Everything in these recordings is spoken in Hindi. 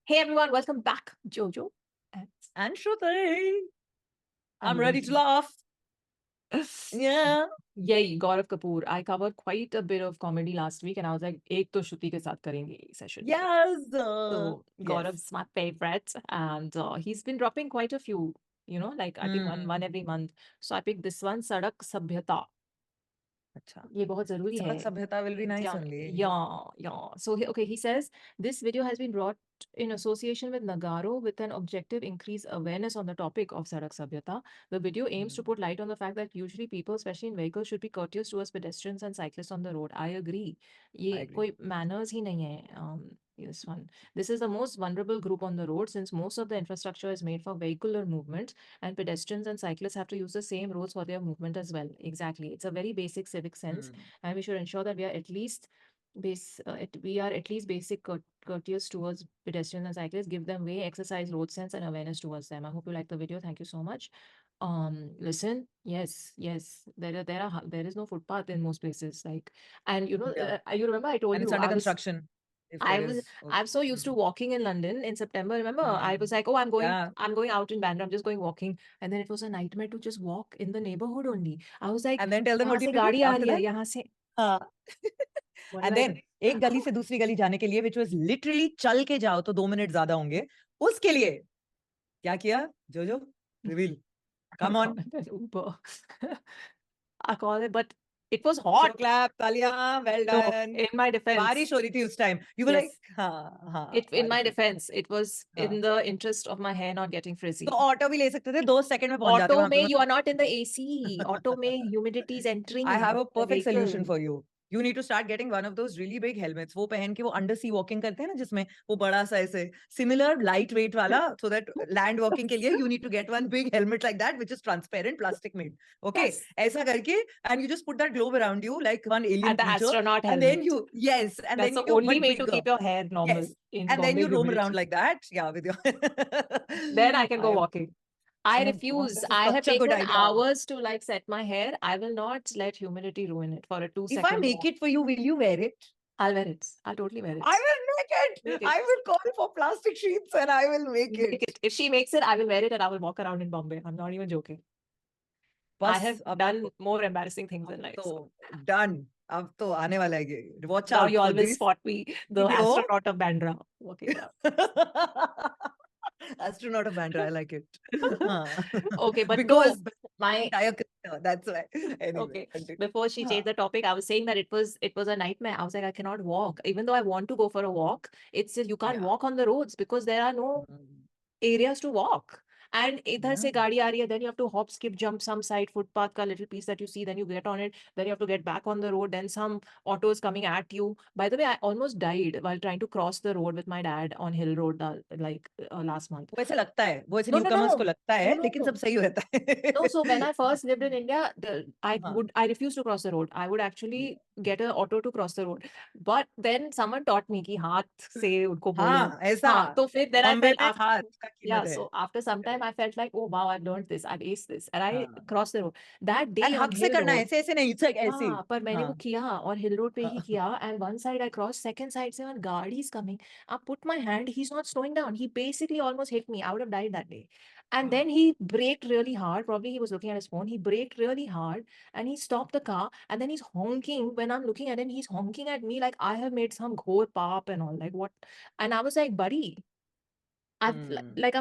Hey everyone, welcome back, Jojo. And Shruti. I'm And ready to laugh. Yeah. Yay, Gaurav Kapoor. I covered quite a bit of comedy last week, and I was like, एक तो श्रुति के साथ करेंगे ये session. Yes. So Yes. Gaurav's my favorite, and he's been dropping quite a few. Like I think one every month. So I picked this one, Sadak Sabhyata. अच्छा. ये बहुत जरूरी है. Sadak Sabhyata will be nice only. Yeah. So he says this video has been brought in association with Nagaro with an objective increase awareness on the topic of Sadak Sabhyata. The video aims to put light on the fact that usually people, especially in vehicles, should be courteous towards pedestrians and cyclists on the road. I agree. ये I agree. कोई manners ही नहीं है. This one. This is the most vulnerable group on the road since most of the infrastructure is made for vehicular movement and pedestrians and cyclists have to use the same roads for their movement as well. Exactly. It's a very basic civic sense, and we should ensure that we are at least basic courteous towards pedestrians and cyclists, give them way, exercise road sense and awareness towards them. I hope you like the video. Thank you so much. Listen, yes, there is no footpath in most places, like, and you remember I told And it's you under construction. If I there was is. I'm so used to walking in London in September. Remember, I was like, oh, I'm going out in Bandra. I'm just going walking, and then it was a nightmare to just walk in the neighborhood only. I was like, And then tell them यहाँ what you से did गाड़ी आ after रही है, that. यहाँ से. What And did I then do? एक गली से दूसरी गली जाने के लिए which was literally चल के जाओ तो 2 मिनट ज्यादा होंगे. उसके लिए क्या किया? जोजो reveal. Come on. Uber. I call it, but it was hot. So clap, तालियां, well No, done. in my defense. बारिश हो रही थी उस time. You were Yes. like, हाँ. In my बारिश हो रही थी. defense, it was in the interest of my hair not getting frizzy. तो ऑटो भी ले सकते थे 2 सेकंड में पहुंच जाते Auto वहां पे. में you are not in the AC. Auto में humidity is entering I have a the perfect solution vehicle. for you. You need to start getting one of those really big helmets. वो पहन के वो अंडर सी वॉकिंग करते हैं ना जिसमें वो बड़ा सा ऐसे सिमिलर लाइट वेट वाला so that लैंड वॉकिंग के लिए you need to get one big helmet like that which is transparent plastic made. Okay, Yes. ऐसा करके and you just put that globe around you like one alien And the creature astronaut and helmet. then you yes and That's then the you only but way to bigger. keep your hair normal Yes. in And then Bombay you roam humidity. around like that. Yeah, with your Then I can go walking. I Oh God, refuse. this is I have such a good taken idea. hours to like set my hair. I will not let humidity ruin it for a 2 If I second make walk. it for you, will you wear it? I'll wear it. I'll totally wear it. I will make it. Make it. I will call for plastic sheets and I will make Make it. it. If she makes it, I will wear it and I will walk around in Bombay. I'm not even joking. I बस have अब done more embarrassing things in life. तो डन. अब तो आने वाला है ये. Watch Now out you for always this spot me, the video. astronaut of Bandra, walking around. Astronaut of Bandra, I like it. Okay, but because no, my that's why. Anyway, okay. continue. Before she changed the topic, I was saying that it was a nightmare. I was like, I cannot walk. Even though I want to go for a walk, it's just you can't Yeah. walk on the roads because there are no areas to walk. And इधर से गाड़ी आ रही है, then you have to hop, skip, jump some side footpath का little piece that you see, then you get on it, then you have to get back on the road, then some autos coming at you. By the way, I almost died while trying to cross the road with my dad on Hill Road last month. वो ऐसे लगता है, वो ऐसे No, न्यूकमर्स को लगता है, no. लेकिन सब सही रहता है. No, so when I first lived in India, I refused to cross the road. I would actually get an auto to cross the road. But then someone taught me कि हाथ से उनको बोलो. हाँ, ऐसा. हाँ, तो फिर then I बॉम्बे felt में after, हाथ का कीमत है. so after some time I felt like, oh wow, I've learned this, I've aced this, and I crossed the road. That day And on हक से Hill करना है, Road, ऐसे ऐसे नहीं, it's like ऐसे. हाँ, पर मैंने वो हाँ. किया और हिल रोड पे ही किया, and one side I crossed, second side से when गाड़ी is coming, I put my hand, he's not slowing down, he basically almost hit me. I would have died that day. And then he braked really hard. Probably he was looking at his phone. He braked really hard and he stopped the car. And then he's honking. When I'm looking at him, he's honking at me like I have made some ghor paap and all. Like what? And I was like, buddy, I'm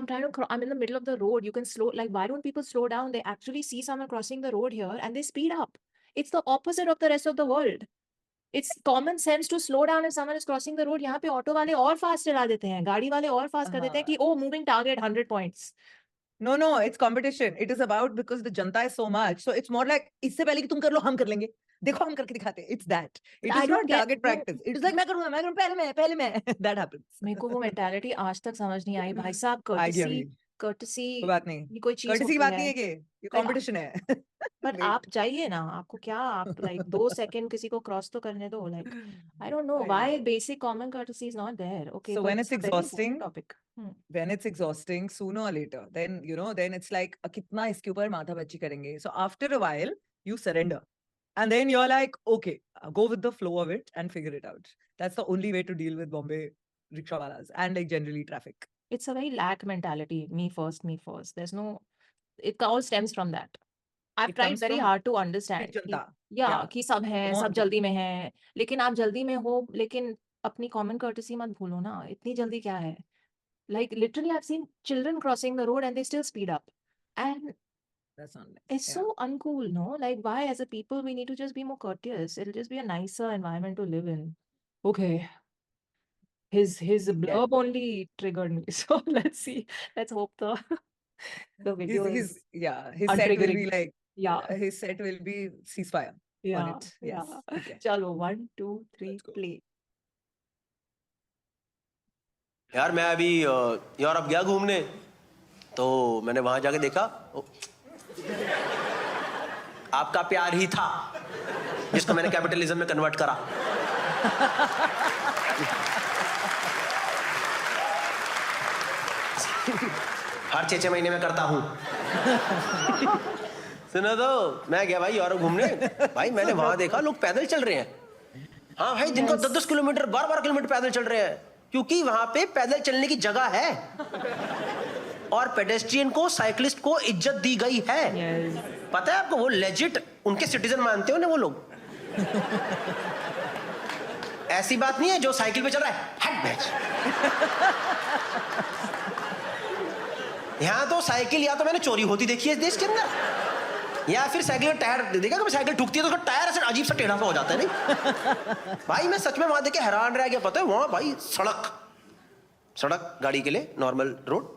trying to I'm in the middle of the road. You can slow, like, why don't people slow down? They actually see someone crossing the road here and they speed up. It's the opposite of the rest of the world. It's common sense to slow down if someone is crossing the road. यहाँ पे ऑटो वाले और फास्ट चला देते हैं, गाड़ी वाले और फास्ट कर देते हैं कि oh, moving target 100 points. No, it's competition. It is about because the janta is so much. So it's more like इससे पहले कि तुम कर लो हम कर लेंगे. देखो हम करके दिखाते हैं. It's that. It I is don't not get target practice. It is like मैं करूँगा पहले मैं. That happens. मेरे को वो मेंटालिटी आज तक समझ नहीं आई भाई साहब. Ideally. कर्टसी कोई बात नहीं. ये कोई चीज Courtesy की होती बात है. नहीं है कि ये पर competition है. पर आप जाइए ना, आपको क्या, आप like 2 सेकंड किसी को क्रॉस तो करने दो. Like I don't know why basic common courtesy is not there. Okay, So but when it's a very important exhausting, topic. when it's exhausting, sooner or later, then then it's like कितना इसके ऊपर माथापच्ची करेंगे. So after a while, you surrender. And then you're like, okay, go with the flow of it and figure it out. That's the only way to deal with Bombay rickshaw walas and like generally traffic. It's a very lack mentality. Me first, me first. There's no. It all stems from that. I've It tried comes very from hard to understand फिर कि जनता. या Yeah. कि सब हैं, Come सब on. जल्दी में हैं, लेकिन आप जल्दी में हो, लेकिन अपनी कॉमन कर्टेसी मत भूलो ना, इतनी जल्दी क्या है? Like literally, I've seen children crossing the road and they still speed up, and That's not nice. it's so uncool, no? Like, why, as a people, we need to just be more courteous. It'll just be a nicer environment to live in. Okay, his Yeah. blurb only triggered me, so let's see. Let's hope the video is His set will be untriggering. like Yeah, his set will be ceasefire on yeah, it. Yes. yeah. Okay. Chalo, 1, 2, 3, Let's go. play. यार मैं अभी यूरोप गया घूमने, तो मैंने वहां जाके देखा आपका प्यार ही था जिसको मैंने कैपिटलिज्म में कन्वर्ट करा। हर 6-6 महीने में करता हूं। सुनो तो, मैं गया भाई यूरोप घूमने, भाई मैंने वहां देखा लोग पैदल चल रहे हैं। हाँ भाई, जिनको 10-10 किलोमीटर 12-12 किलोमीटर पैदल चल रहे हैं, क्योंकि वहां पे पैदल चलने की जगह है और पेडेस्ट्रियन को, साइकिलिस्ट को इज्जत दी गई है। Yes. पता है आपको, वो लेजिट उनके सिटीजन मानते हो ना वो लोग। ऐसी बात नहीं है जो साइकिल पे चल रहा है हट बैच। यहां तो साइकिल या तो मैंने चोरी होती देखी है इस देश के अंदर, या फिर साइकिल का टायर देखा, कभी साइकिल ठुकती है तो उसका टायर ऐसे अजीब सा टेढ़ा सा हो जाता है। नहीं भाई, मैं सच में वहां देख के हैरान रह गया। पता है वहां भाई सड़क गाड़ी के लिए नॉर्मल रोड,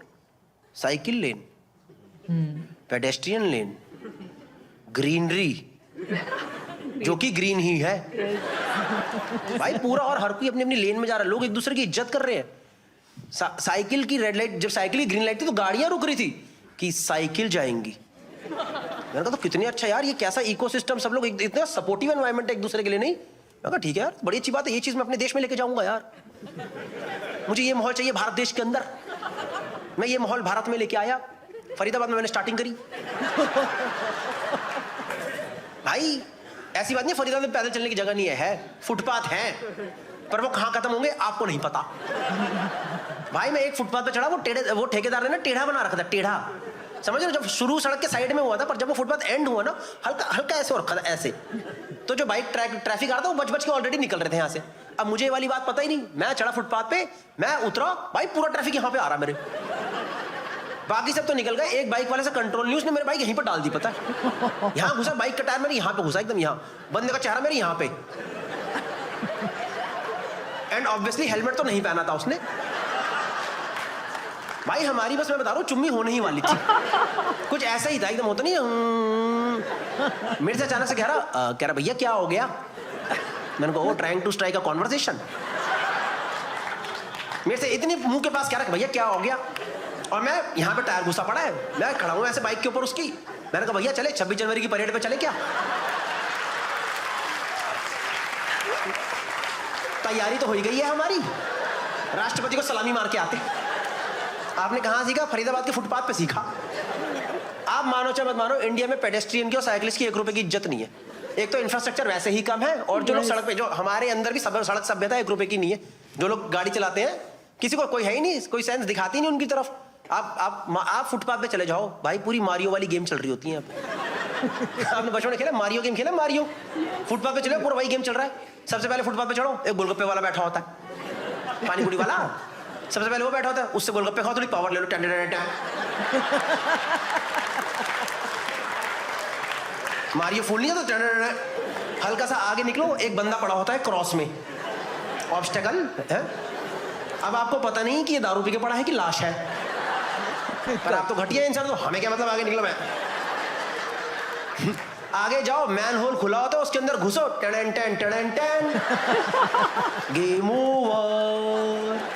साइकिल लेन, पेडेस्ट्रियन लेन, ग्रीनरी जो कि ग्रीन ही है भाई पूरा, और हर कोई अपनी अपनी लेन में जा रहा है। लोग एक दूसरे की इज्जत कर रहे हैं। साइकिल की रेड लाइट, जब साइकिल की ग्रीन लाइट थी तो गाड़ियां रुक रही थी कि साइकिल जाएंगी। मैंने कहा तो कितनी अच्छा यार, ये कैसा इकोसिस्टम, सब लोग इतना सपोर्टिव एनवायरनमेंट है एक दूसरे के लिए। नहीं, मैं कहा ठीक है यार, बड़ी अच्छी बात है, ये चीज मैं अपने देश में लेके जाऊंगा यार। मुझे ये माहौल चाहिए भारत देश के अंदर। मैं ये माहौल भारत में लेके आया, फरीदाबाद में मैंने स्टार्टिंग करी। भाई ऐसी बात नहीं, फरीदाबाद में पैदल चलने की जगह नहीं है, फुटपाथ है, पर वो कहां खत्म होंगे आपको नहीं पता। भाई मैं एक फुटपाथ पे चढ़ा, वो ठेकेदार ने ना टेढ़ा बना रखा था, टेढ़ा, समझ रहे हो? जब शुरू सड़क के साइड में हुआ था, पर जब वो फुटपाथ एंड हुआ ना, हल्का हल्का ऐसे हो रखा था ऐसे, तो जो बाइक ट्रैफिक आ रहा था वो बच के ऑलरेडी निकल रहे थे यहाँ से। अब मुझे ये वाली बात पता ही नहीं, मैं चढ़ा फुटपाथ पे, मैं उतरा, भाई पूरा ट्रैफिक यहाँ पे आ रहा मेरे, बाकी सब तो निकल गए। एक बाइक वाले से कंट्रोल नहीं, उसने मेरे बाइक यहीं पर डाल दी। पता है यहाँ घुसा, बाइक का टायर मेरे यहाँ पे घुसा, एकदम यहाँ, बंदे का चेहरा मेरे यहाँ पे, एंड ऑब्वियसली हेलमेट तो नहीं पहना था उसने। भाई हमारी बस, मैं बता रहा हूँ, चुम्मी होने ही वाली थी, कुछ ऐसा ही था, एकदम होता नहीं मेरे से अचानक से कह रहा भैया क्या हो गया। मैंने कहा trying to strike a conversation. मेरे से इतनी मुंह के पास कह रहा भैया क्या हो गया, और मैं यहाँ पे टायर घुसा पड़ा है, मैं खड़ा हूँ ऐसे बाइक के ऊपर उसकी। मैंने कहा भैया चले 26 जनवरी की परेड पे चले क्या, तैयारी तो हो ही गई है हमारी, राष्ट्रपति को सलामी मार के आते। आपने कहाँ सीखा? फरीदाबाद के फुटपाथ पे सीखा। आप मानो चाहे मत मानो, इंडिया में पेडेस्ट्रियन की और साइकिलिस्ट की 1 रुपए की इज्जत नहीं है। एक तो इंफ्रास्ट्रक्चर वैसे ही कम है, और जो लोग सड़क पे, जो हमारे अंदर भी सड़क सभ्यता 1 रुपए की नहीं है। जो लोग गाड़ी चलाते हैं, किसी को कोई है ही नहीं, कोई सेंस दिखाती नहीं उनकी तरफ। आप फुटपाथ पे चले जाओ भाई, पूरी मारियो वाली गेम चल रही होती है। आपने बचपन में खेला मारियो गेम, खेला मारियो? फुटपाथ पे चले, पूरा वही गेम चल रहा है। सबसे पहले फुटपाथ पे चढ़ो, एक गोलगप्पे वाला बैठा होता है, पानी पूरी वाला, सबसे पहले वो बैठा होता है, उससे गोलगप्पे खाओ, थोड़ी पावर ले लो, मारियो फूल नहीं जाता, हल्का सा आगे निकलो, एक बंदा पड़ा होता है क्रॉस में, ऑब्स्टेकल है। अब आपको पता नहीं कि ये दारू पी के पड़ा है कि लाश है, पर आप तो घटिया इंसान, तो हमें क्या मतलब आगे निकलो। मैं आगे जाओ, मैन होल खुला होता है, उसके अंदर घुसो, ten ten ten ten, game over.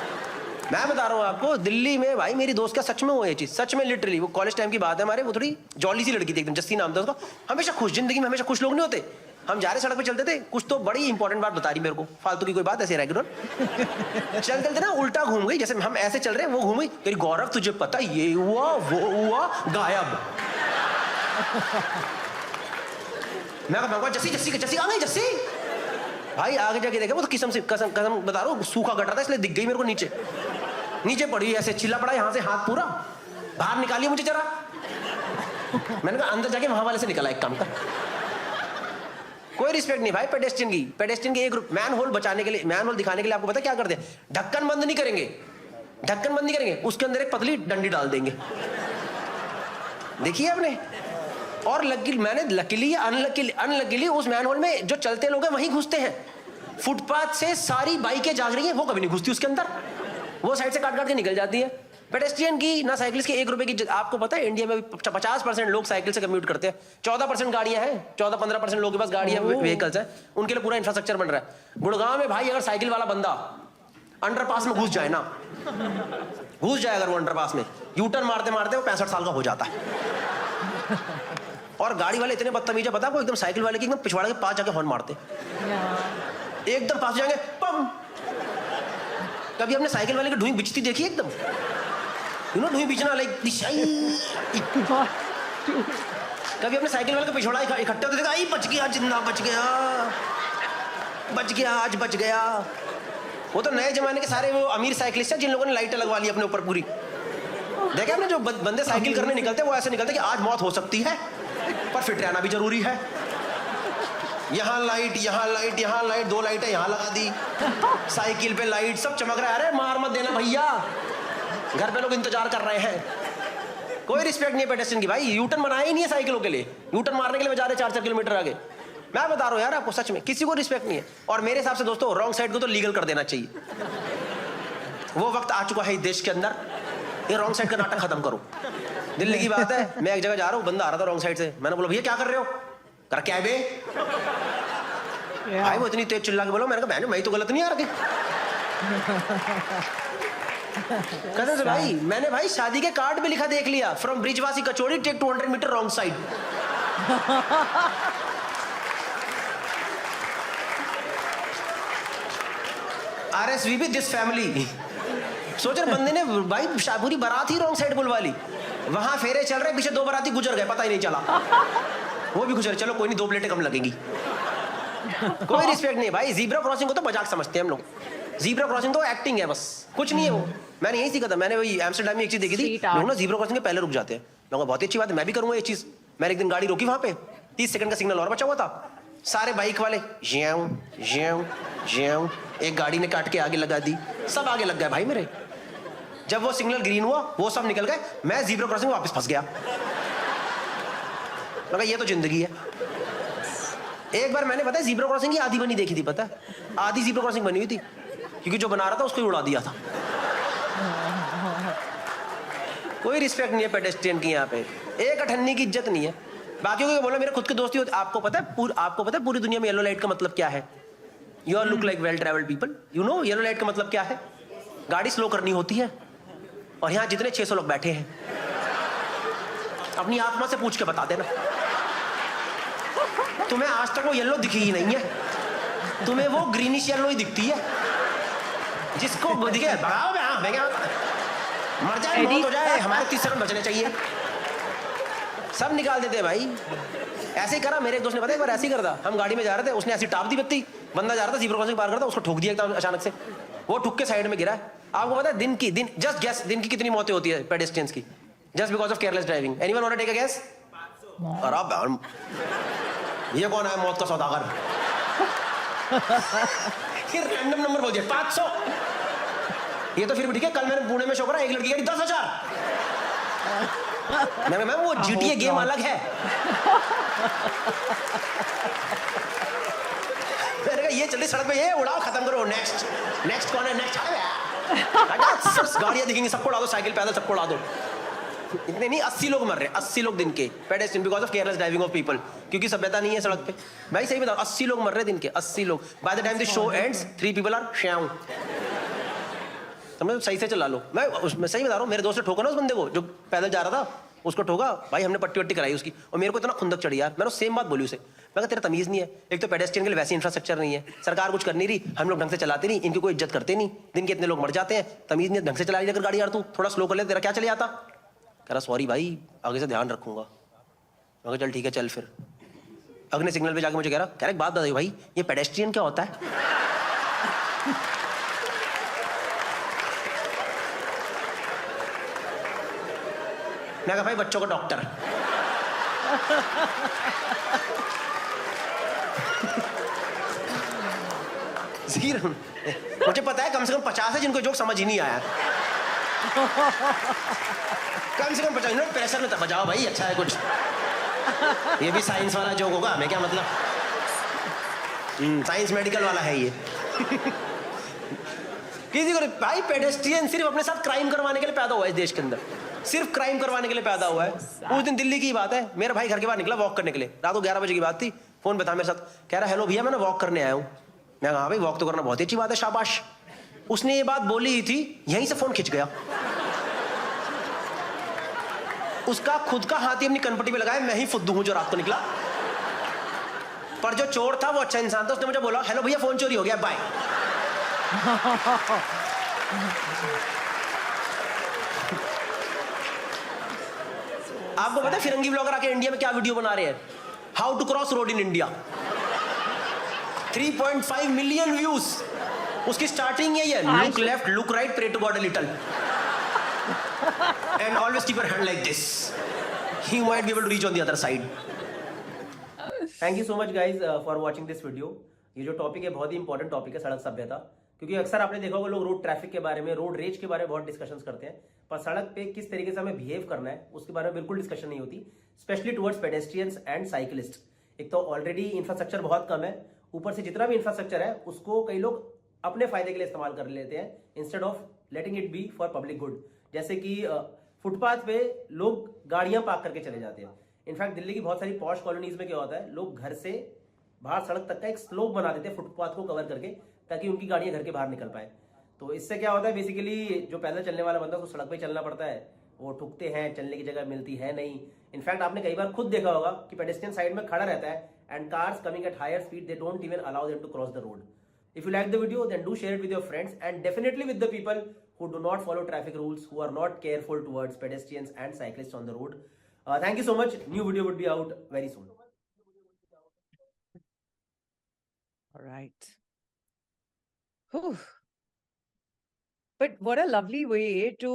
मैं बता रहा हूँ आपको, दिल्ली में भाई मेरी दोस्त का सच में हुआ ये चीज, सच में लिटरली। वो कॉलेज टाइम की बात है हमारे, वो थोड़ी जॉली सी लड़की थी एकदम, जस्सी नाम था उसका। हमेशा खुश, जिंदगी में हमेशा खुश लोग नहीं होते। हम जा रहे सड़क पे चलते थे, कुछ तो बड़ी इंपॉर्टेंट बात बता रही मेरे को, फालतू की कोई बात, ऐसे रेगुलर चलते थे ना, उल्टा घूम गई, जैसे हम ऐसे चल रहे हैं, वो घूम गई, कह रही गौरव तुझे पता ये हुआ वो हुआ, गायब। मैं कहूँगा जस्सी जस्सी जस्सी आ गई, जस्सी भाई आगे जाके देखा वो तो कसम कसम बता रहा हूँ, सूखा गटर था इसलिए दिख गई मेरे को नीचे। नीचे पड़ी ऐसे चिल्ला पड़ा, यहाँ से हाथ पूरा बाहर निकालिए मुझे जरा। मैंने कहा अंदर जाके वहां वाले से निकला एक काम का। कोई रिस्पेक्ट नहीं भाई पेडेस्ट्रियन की एक ग्रुप। मैन होल बचाने के लिए, मैन होल दिखाने के लिए आपको पता क्या करते हैं? ढक्कन बंद नहीं करेंगे, ढक्कन बंद नहीं करेंगे, उसके अंदर एक पतली डंडी डाल देंगे। देखिए आपने। और मैंने लकीली या अनलकीली उस मैन होल में जो चलते लोग हैं वहीं घुसते हैं। फुटपाथ से सारी बाइकें जाग रही हैं, वो कभी नहीं घुसती उसके अंदर, वो साइड से काट काट के निकल जाती है। पेडेस्ट्रियन की ना साइकिलिस्ट की 1 रुपए की। आपको पता है इंडिया में 50% लोग साइकिल से कम्यूट करते हैं। 14% गाड़ियां हैं, 14-15% लोगों के पास गाड़ियां व्हीकल्स हैं, उनके लिए पूरा इंफ्रास्ट्रक्चर बन रहा है। गुड़गांव में भाई अगर साइकिल वाला बंदा अंडरपास में घुस जाए ना, घुस जाए अगर वो अंडरपास में, यूटर्न मारते मारते वो 65 साल का हो जाता है। और गाड़ी वाले इतने बदतमीज है, पता है वो एकदम साइकिल वाले की एकदम पिछवाड़े के पास जाके हॉर्न मारते, एकदम पास जाएंगे पम। कभी आपने साइकिल वाले की ढूंढ बिचती देखी एकदम, ढूंढ बिचना लाइक कभी अपने साइकिल वाले का पिछवाड़ा इकट्ठे होते देखा, आई बच गया, जिंदा बच गया, आज बच गया। वो तो नए जमाने के सारे वो अमीर साइकिलिस्ट हैं जिन लोगों ने लाइटें लगवा ली अपने ऊपर पूरी। देखे आपने जो बंदे साइकिल करने निकलते हैं वो ऐसे निकलते हैं कि आज मौत हो सकती है पर फिट रहना भी जरूरी है। यहाँ लाइट, यहाँ लाइट, यहाँ लाइट, 2 लाइटें यहाँ लगा दी, साइकिल पे लाइट, सब चमक रहा है। अरे मार मत देना भैया, घर पे लोग इंतजार कर रहे हैं। कोई रिस्पेक्ट नहीं है पेडेस्ट्रियन की भाई। यूटर्न बनाया ही नहीं है साइकिलों के लिए, यूटर्न मारने के लिए जा रहे 4-4 किलोमीटर आगे। मैं बता रहा हूँ यार आपको, सच में किसी को रिस्पेक्ट नहीं है। और मेरे हिसाब से दोस्तों रॉन्ग साइड को तो लीगल कर देना चाहिए। वो वक्त आ चुका है इस देश के अंदर, ये रॉन्ग साइड का नाटक खत्म करो। दिल्ली की बात है, मैं एक जगह जा रहा हूँ, बंदा आ रहा था रॉन्ग साइड से, मैंने बोला भैया क्या कर रहे हो? कर क्या है बे? भाई वो इतनी तेज चिल्ला के बोलो, मैंने कहा मैं तो गलत नहीं आ रहा। कसम से भाई, मैंने भाई शादी के कार्ड में लिखा देख लिया, from Brijwasi Kachori take 200 metre wrong side. RSVP this family. सोच रहे बंदे ने भाई पूरी बारात ही रॉन्ग साइड बुलवा ली। वहां फेरे चल रहे, पीछे 2 बाराती गुजर गए, पता ही नहीं चला। वो भी गुजर, चलो कोई नहीं, 2 प्लेटें कम लगेंगी। कोई रिस्पेक्ट नहीं भाई। जीब्रा क्रॉसिंग को तो मजाक समझते हैं हम लोग। जीब्रा क्रॉसिंग तो एक्टिंग है, बस कुछ नहीं है वो। मैंने यही सीखा था, मैंने वही एम्स्टर्डम में एक चीज देखी थी, लोग ना जीब्रा क्रॉसिंग के पहले रुक जाते हैं। लोगों बहुत ही अच्छी बात है, मैं भी करूंगा ये चीज। मैंने एक दिन गाड़ी रोकी वहां पे, 30 सेकंड का सिग्नल और बचा हुआ था। सारे बाइक वाले ज्याऊ ज्याऊ ज्याऊ, एक गाड़ी ने काट के आगे लगा दी, सब आगे लग गए भाई मेरे। जब वो सिग्नल ग्रीन हुआ वो सब निकल गए, मैं जीब्रा क्रॉसिंग में वापस फंस गया। लगा ये तो जिंदगी है। एक बार मैंने पता है जीब्रा क्रॉसिंग की आधी बनी देखी थी, पता है आधी जीब्रा क्रॉसिंग बनी हुई थी, क्योंकि जो बना रहा था उसको ही उड़ा दिया था। कोई रिस्पेक्ट नहीं है पेडेस्ट्रियन की यहाँ पे, एक अठन्नी की इज्जत नहीं है। बाकियों को बोलो मेरे खुद के दोस्ती होते। आपको पता है पूरी दुनिया में येलो लाइट का मतलब क्या है? You are look like well travelled people, you know yellow light का मतलब क्या है? गाड़ी स्लो करनी होती है। और यहाँ जितने 600 लोग बैठे हैं, अपनी आत्मा से पूछ के बता देना, तुम्हें आज तक वो येलो दिखी ही नहीं है, तुम्हें वो ग्रीनिश येलो ही दिखती है। जिसको दिखे भगाओ, मर जाए मौत हो जाए, हमारे 30 सेकंड बचने चाहिए। सब निकाल देते हैं भाई। ऐसे ही करा मेरे एक दोस्त ने, पता है एक बार ऐसे ही करता, हम गाड़ी में जा रहे थे, उसने ऐसी टाप दी बत्ती, बंदा जा रहा था जीब्रा क्रॉसिंग पार करता, उसको ठोक दिया एकदम अचानक से, वो ठुक के साइड में गिरा। आपको पता है दिन जस्ट गैस दिन की कितनी मौतें होती है पेडेस्ट्रियंस की, just because of careless driving? Anyone want to take a guess? अरे ये कौन है मौत का सौदागर? फिर रैंडम नंबर बोल दिया 500। ये तो फिर भी ठीक है, कल मैंने पुणे में शो करा, एक लड़की गाड़ी 10,000। मैम वो GTA गेम अलग है। मैंने कहा ये चलिए सड़क पे, ये उड़ाओ, खत्म करो, नेक्स्ट कौन है? नेक्स्ट गाड़ियां दिखेंगी, सबको उड़ा दो, साइकिल पैदल सबको उड़ा दो। इतने नहीं, 80 लोग मर रहे हैं, 80 लोग दिन के pedestrian because of careless driving of people, क्योंकि सभ्यता नहीं है सड़क पे। भाई सही बताओ, 80 लोग मर रहे हैं दिन के, 80 लोग। By the time the show ends 3 people are श्याम। समझो, सही से चला लो। मैं सही बता रहा हूँ, मेरे दोस्त ने ठोका ना उस बंदे को जो पैदल जा रहा था, उसको ठोका भाई, हमने पट्टी वट्टी कराई उसकी, और मेरे को इतना खुंदक चढ़ी यार। मैंने सेम बात बोली उसे, मैं कहा तेरा तमीज नहीं है, एक तो पेडेस्ट्रियन के लिए वैसी इंफ्रास्ट्रक्चर नहीं है, सरकार कुछ कर नहीं रही, हम लोग ढंग से चलाते नहीं, इनकी कोई इज्जत करते नहीं, दिन के इतने लोग मर जाते हैं, तमीज नहीं, ढंग से चला अगर गाड़ी यार, तू थोड़ा स्लो कर ले, तेरा क्या चले आता? कह रहा सॉरी भाई, आगे से ध्यान रखूंगा। मैं कहा चल ठीक है, चल फिर। अगले सिग्नल पे जाके मुझे कह रहा एक बात बताइए भाई, ये पेडेस्ट्रियन क्या होता है? मैं कहा भाई बच्चों का डॉक्टर। मुझे पता है कम से कम 50 है जिनको जोक समझ ही नहीं आया। कम से कम 50 मिनट प्रेशर में बजाओ भाई, अच्छा है कुछ। ये भी साइंस वाला जोक होगा, हमें क्या मतलब। साइंस मेडिकल वाला है ये। किसी को भाई पेडेस्ट्रियन सिर्फ अपने साथ क्राइम करवाने के लिए पैदा हुआ है इस देश के अंदर, सिर्फ क्राइम करवाने के लिए पैदा हुआ है। उस दिन दिल्ली की बात है, मेरा भाई घर के बाहर निकला वॉक करने के लिए, रात को 11 बजे की बात थी, फोन पे था मेरे साथ, कह रहा हेलो भैया मैं वॉक करने आया हूँ। मैं कहा भाई वॉक तो करना बहुत ही अच्छी बात है, शाबाश। उसने ये बात बोली ही थी, यहीं से फोन खिंच गया। उसका खुद का हाथ ही अपनी कनपट्टी पे लगाया, मैं ही फुद्दू हूं जो रात को निकला। पर जो चोर था वो अच्छा इंसान था, उसने मुझे बोला हेलो भैया फोन चोरी हो गया, बाय। आपको पता है फिरंगी ब्लॉगर आके इंडिया में क्या वीडियो बना रहे हैं? How to cross road in India. 3.5 million views. उसकी स्टार्टिंग यही है, look left look right pray to God a little and always keep your hand like this, he might be able to reach on the other side. Thank you so much guys for watching this video. ये जो टॉपिक है बहुत ही इंपॉर्टेंट टॉपिक है, सड़क सभ्यता। क्योंकि अक्सर आपने देखा होगा लोग रोड ट्रैफिक के बारे में, रोड रेज के बारे में बहुत डिस्कशंस करते हैं, पर सड़क पे किस तरीके से हमें बिहेव करना है उसके बारे में बिल्कुल डिस्कशन नहीं होती, specially towards pedestrians and cyclist. एक तो ऑलरेडी इंफ्रास्ट्रक्चर बहुत कम है, ऊपर से जितना भी इंफ्रास्ट्रक्चर है उसको कई लोग अपने फायदे के लिए इस्तेमाल कर लेते हैं instead of letting it be for public good. जैसे कि फुटपाथ पे लोग गाड़ियां पार्क करके चले जाते हैं। इनफैक्ट दिल्ली की बहुत सारी पॉश कॉलोनीज में क्या होता है, लोग घर से बाहर सड़क तक का एक स्लोप बना देते हैं फुटपाथ को कवर करके, ताकि उनकी गाड़ियां घर के बाहर निकल पाए। तो इससे क्या होता है, बेसिकली जो पैदल चलने वाला बंदा उसको सड़क पे चलना पड़ता है, वो ठुकते हैं, चलने की जगह मिलती है नहीं। इनफैक्ट आपने कई बार खुद देखा होगा कि पेडेस्ट्रियन साइड में खड़ा रहता है and cars coming at higher speed, they don't even allow them to cross the road. If you like the video, then do share it with your friends and definitely with the people who do not follow traffic rules, who are not careful towards pedestrians and cyclists on the road. Thank you so much. New video would be out very soon. All right. Whew. But what a lovely way to,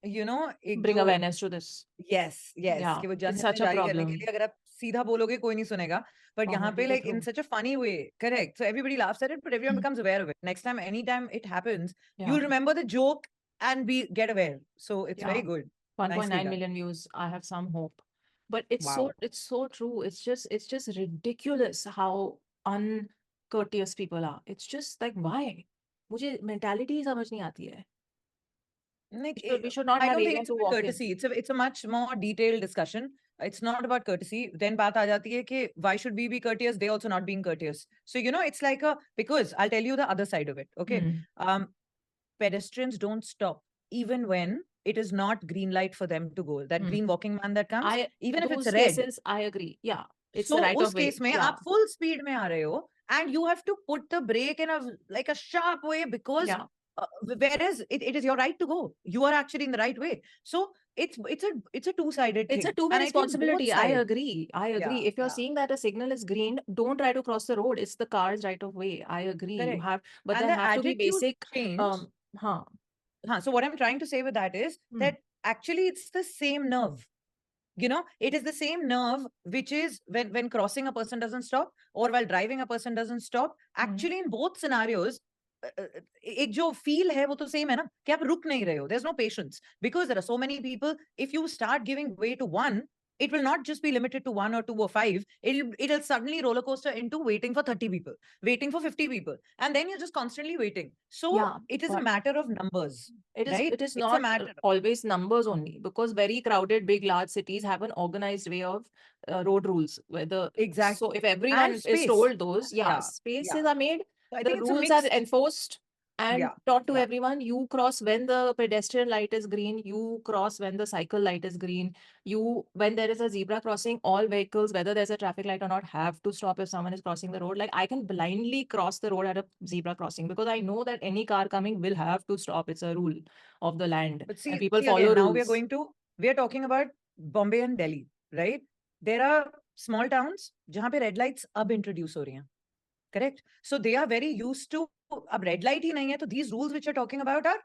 you know, Bring awareness to this. Yes, yes. Yeah, कि वो it's such a जारी करने के problem. लिए अगर आप सीधा बोलोगे कोई नहीं सुनेगा, but यहाँ पे People like in through. such a funny way, correct? So everybody laughs at it, but everyone becomes aware of it. Next time, anytime it happens, Yeah. you'll remember the joke and get aware. So it's very Yeah. good. 1.9 done. million views. I have some hope. But it's Wow. so true. It's just ridiculous how uncourteous people are. It's just like why? मुझे mentality ही समझ नहीं आती है. Like, We should not I have don't think area it's to about walk in. courtesy. It's a much more detailed discussion. It's not about courtesy. Then बात आ जाती है कि why should we be courteous? They also not being courteous. So you know, it's like because I'll tell you the other side of it. Okay, Hmm. Pedestrians don't stop even when it is not green light for them to go. That Hmm. green walking man that comes, even if it's Those red. cases, I agree. Yeah, it's So the right उस of way. case में Yeah. आप full speed में आ रहे हो and you have to put the brake in a sharp way because Yeah. whereas it is your right to go. You are actually in the right way. So it's a two-sided thing. It's a two-way And I think both responsibility. I sides- agree. I agree. Yeah, If you're yeah. seeing that a signal is green, don't try to cross the road. It's the car's right of way. I agree. You Correct. have, but And there the have to be attitude basic. change. Huh. So what I'm trying to say with that is that actually it's the same nerve. You know, it is the same nerve which is when crossing a person doesn't stop or while driving a person doesn't stop. Actually, in both scenarios, एक जो feel है वो तो same है ना कि आप रुक नहीं रहे हो. There's no patience because there are so many people. If you start giving way to one, it will not just be limited to 1 or 2 or 5. It'll suddenly roller coaster into waiting for 30 people, waiting for 50 people, and then you're just constantly waiting. So Yeah, it is a but- matter of numbers. It is. Right? It is It's a not matter. always numbers only because very crowded, big, large cities have an organized way of road rules. Whether Exactly. so, if everyone is space. told those, Yeah, spaces yeah. are made. So I The think it's a rules are mixed- enforced and Yeah, taught to yeah. everyone. You cross when the pedestrian light is green. You cross when the cycle light is green. When there is a zebra crossing, all vehicles, whether there's a traffic light or not, have to stop if someone is crossing the road. Like I can blindly cross the road at a zebra crossing because I know that any car coming will have to stop. It's a rule of the land. But see, And people see follow again, rules. now we are talking about Bombay and Delhi, right? There are small towns जहाँ पे red lights अब introduce हो रही हैं. Correct? So they are very used to, अब red light ही नहीं है, तो these rules which you're talking about are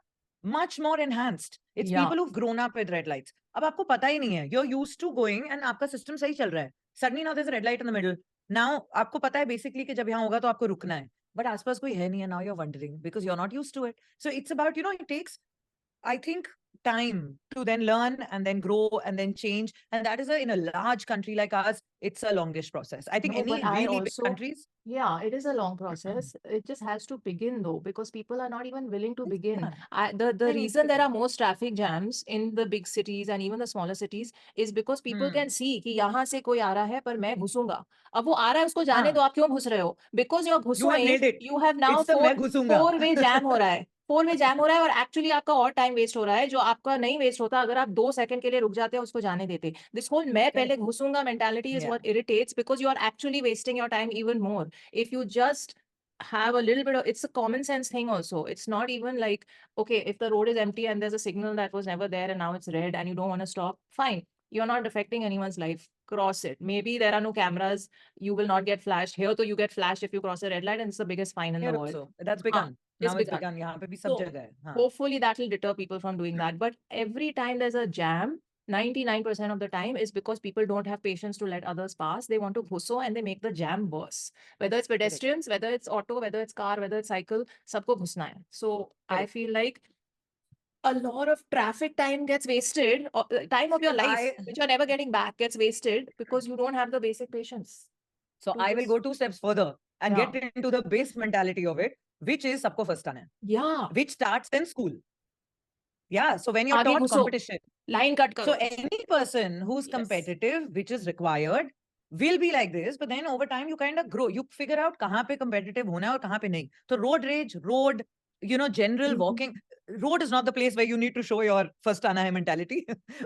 much more enhanced. It's Yeah. people who've grown up with red lights. अब आपको पता ही नहीं है. You're used to going and आपका system सही चल रहा है. Suddenly now there's a red light in the middle. Now आपको पता है basically कि जब यहाँ होगा तो आपको रुकना है. But आसपास कोई है नहीं है. Now you're wondering because you're not used to it. So it's about, it takes, I think, time to then learn and then grow and then change. And that is in a large country like ours, it's a longish process. I think No, any but I really big also- countries. Yeah, it is a long process. It just has to begin though, because people are not even willing to It's begin. done. The I mean, reason there are most traffic jams in the big cities and even the smaller cities is because people can see कि यहाँ से कोई आ रहा है पर मैं घुसूंगा. अब वो आ रहा है उसको जाने दो, आप क्यों घुस रहे हो? Because you're You have घुसोगे, nailed it. you have now It's the मैं घुसूंगा. four-way jam हो रहा है. 4-way jam हो रहा है और एक्चुअली आपका और टाइम वेस्ट हो रहा है जो आपका नहीं वेस्ट होता अगर आप 2 सेकंड के लिए रुक जाते हैं उसको जाने देते. This whole मैं पहले घुसूंगा mentality is Yeah. what irritates because you are actually wasting your time even more. If you just have a little bit of, it's a common sense thing also. It's not even like, okay, if the road is empty and there's a signal that was never there and now it's red and you don't want to stop, fine. You're not affecting anyone's life. Cross it. Maybe there are no cameras. You will not get flashed. Here, though, you get flashed if you cross a red light, and it's the biggest fine in Here the world. also. That's begun. it's Now it's begun. begun. यहाँ पे भी सब So, जगह है. हाँ. Hopefully that will deter people from doing that. But every time there's a jam, 99% of the time is because people don't have patience to let others pass. They want to ghusso and they make the jam worse. Whether it's pedestrians, whether it's auto, whether it's car, whether it's cycle, sabko ghusna hai. So I Correct. feel like a lot of traffic time gets wasted, or time of your life, which you're never getting back, gets wasted because you don't have the basic patience. So to I will just- go 2 steps further and Yeah. get into the base mentality of it, which is सबको first आना है, Yeah, which starts in school. Yeah. So when you're आगे taught घुसो, competition, line cut karo. so any person who's Yes. competitive, which is required, will be like this. But then over time, you kind of grow. You figure out कहाँ पे competitive होना है और कहाँ पे नहीं. So road rage, road, general walking. Road is not the place where you need to show your first आना है mentality.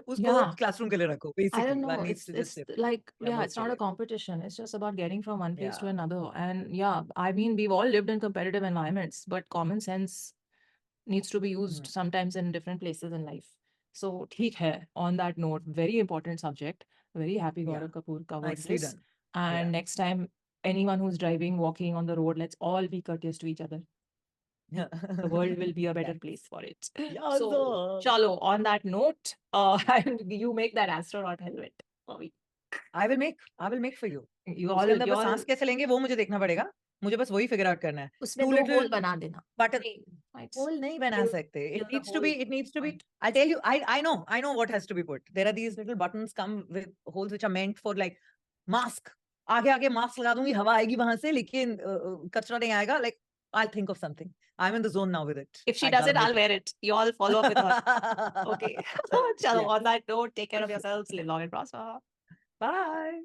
उसको Yeah. classroom के लिए रखो. Basically, I don't know. one needs to It's just sip. like, Yeah, yeah, both it's not a के लिए. competition. It's just about getting from one place to Yeah. another. And yeah, I mean, we've all lived in competitive environments, but common sense needs to be used sometimes in different places in life. So, theek hai. On that note, very important subject. Very happy Yeah. Gaurav Kapoor covered Nicely this. done. And Yeah. next time, anyone who's driving, walking on the road, let's all be courteous to each other. The world will be a better place for it. Yeah, So, sir. chalo, on that note, and you make that astronaut helmet for me. I will make for you. You उसके all, अंदर बस सांस कैसे लेंगे वो मुझे देखना पड़ेगा. मुझे बस वही फिगर आउट करना है. उसमें Two 2 little होल बना देना. button. Right. Hole नहीं बना Fill- सकते. fill It the needs to be. hole. It needs to be. Right. I'll tell you. I know what has to be put. There are these little buttons come with holes which are meant for like mask. आगे mask लगा दूंगी हवा आएगी वहां से लेकिन कचरा नहीं आएगा. Like I'll think of something. I'm in the zone now with it. If she I does it, gotta I'll wear it. You all follow up with her. make- Okay. Chalo, Yeah. on that note, take care of yourselves, live long and prosper. Bye.